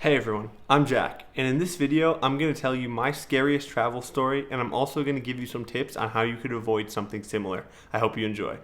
Hey everyone, I'm Jack, and in this video, I'm going to tell you my scariest travel story, and I'm also going to give you some tips on how you could avoid something similar. I hope you enjoy.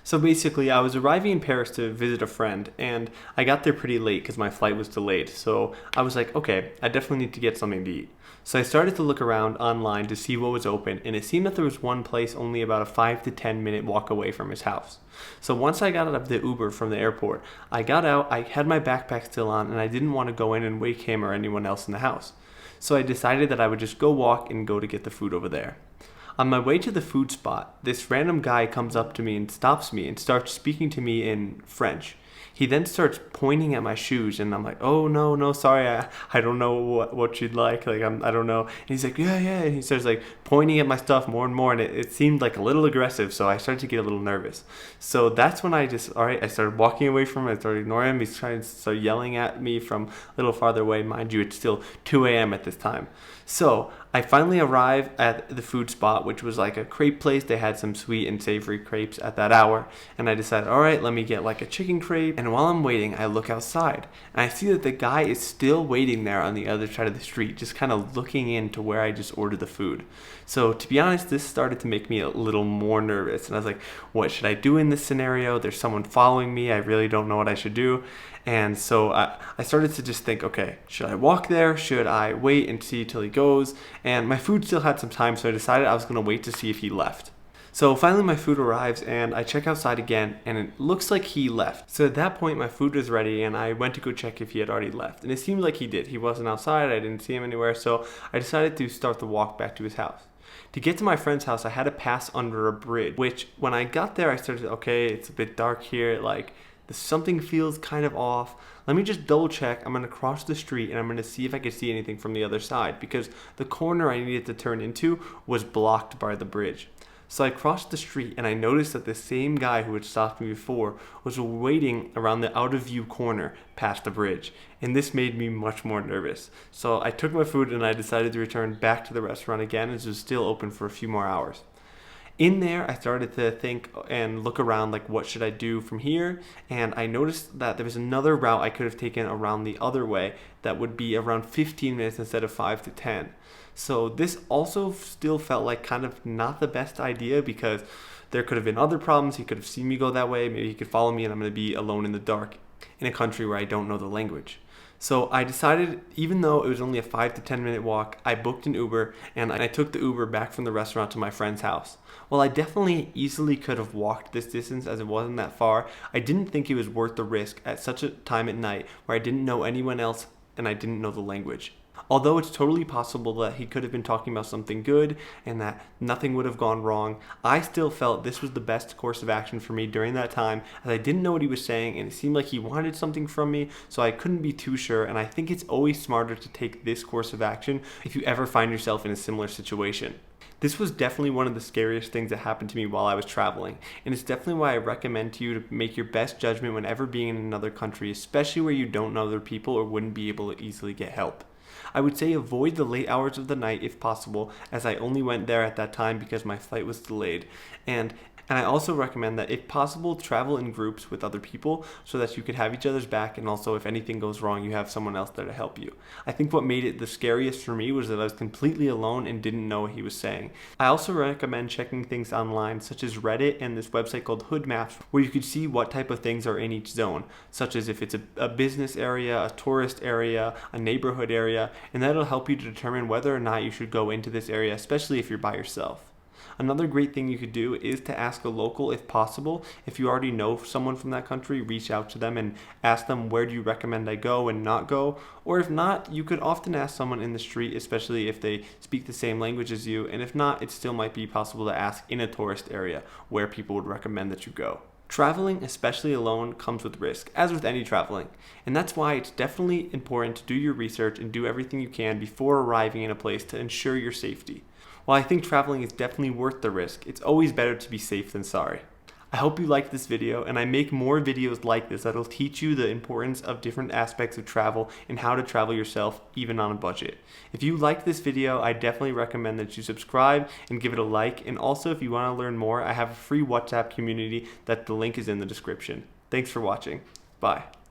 So basically, I was arriving in Paris to visit a friend, and I got there pretty late because my flight was delayed. So I was like, okay, I definitely need to get something to eat. So I started to look around online to see what was open, and it seemed that there was one place only about a 5 to 10 minute walk away from his house. So once I got out of the Uber from the airport, I got out, I had my backpack still on, and I didn't want to go in and wake him or anyone else in the house. So I decided that I would just go walk and go to get the food over there. On my way to the food spot, this random guy comes up to me and stops me and starts speaking to me in French. He then starts pointing at my shoes, and I'm like, "Oh no, no, sorry, I don't know what you'd like. I don't know." And he's like, "Yeah, yeah." And he starts like pointing at my stuff more and more, and it seemed like a little aggressive. So I started to get a little nervous. So that's when I started walking away from him. I started ignoring him. He's trying to start yelling at me from a little farther away. Mind you, it's still 2 a.m. at this time. So I finally arrive at the food spot, which was like a crepe place. They had some sweet and savory crepes at that hour. And I decided, all right, let me get like a chicken crepe. And while I'm waiting, I look outside and I see that the guy is still waiting there on the other side of the street, just kind of looking into where I just ordered the food. So to be honest, this started to make me a little more nervous. And I was like, what should I do in this scenario? There's someone following me. I really don't know what I should do. And so I started to just think, okay, should I walk there? Should I wait and see till he goes? And my food still had some time, so I decided I was going to wait to see if he left. So finally my food arrives and I check outside again and it looks like he left. So at that point my food was ready and I went to go check if he had already left. And it seemed like he did. He wasn't outside, I didn't see him anywhere, so I decided to start the walk back to his house. To get to my friend's house, I had to pass under a bridge, which when I got there I started, okay, it's a bit dark here, something feels kind of off. Let me just double check. I'm going to cross the street and I'm going to see if I can see anything from the other side because the corner I needed to turn into was blocked by the bridge. So I crossed the street and I noticed that the same guy who had stopped me before was waiting around the out of view corner past the bridge. And this made me much more nervous. So I took my food and I decided to return back to the restaurant again as it was still open for a few more hours. In there, I started to think and look around like what should I do from here, and I noticed that there was another route I could have taken around the other way that would be around 15 minutes instead of 5 to 10. So this also still felt like kind of not the best idea because there could have been other problems. He could have seen me go that way, maybe he could follow me and I'm going to be alone in the dark in a country where I don't know the language. So I decided, even though it was only a 5 to 10 minute walk, I booked an Uber and I took the Uber back from the restaurant to my friend's house. While I definitely easily could have walked this distance as it wasn't that far, I didn't think it was worth the risk at such a time at night where I didn't know anyone else and I didn't know the language. Although it's totally possible that he could have been talking about something good and that nothing would have gone wrong, I still felt this was the best course of action for me during that time as I didn't know what he was saying and it seemed like he wanted something from me, so I couldn't be too sure, and I think it's always smarter to take this course of action if you ever find yourself in a similar situation. This was definitely one of the scariest things that happened to me while I was traveling, and it's definitely why I recommend to you to make your best judgment whenever being in another country, especially where you don't know other people or wouldn't be able to easily get help. I would say avoid the late hours of the night if possible, as I only went there at that time because my flight was delayed. And I also recommend that if possible, travel in groups with other people so that you can have each other's back, and also if anything goes wrong, you have someone else there to help you. I think what made it the scariest for me was that I was completely alone and didn't know what he was saying. I also recommend checking things online such as Reddit and this website called Hood Maps, where you could see what type of things are in each zone, such as if it's a business area, a tourist area, a neighborhood area, and that'll help you to determine whether or not you should go into this area, especially if you're by yourself. Another great thing you could do is to ask a local if possible. If you already know someone from that country, reach out to them and ask them where do you recommend I go and not go. Or if not, you could often ask someone in the street, especially if they speak the same language as you. And if not, it still might be possible to ask in a tourist area where people would recommend that you go. Traveling, especially alone, comes with risk, as with any traveling. And that's why it's definitely important to do your research and do everything you can before arriving in a place to ensure your safety. While I think traveling is definitely worth the risk, it's always better to be safe than sorry. I hope you liked this video, and I make more videos like this that'll teach you the importance of different aspects of travel and how to travel yourself even on a budget. If you liked this video, I definitely recommend that you subscribe and give it a like, and also if you want to learn more, I have a free WhatsApp community that the link is in the description. Thanks for watching. Bye.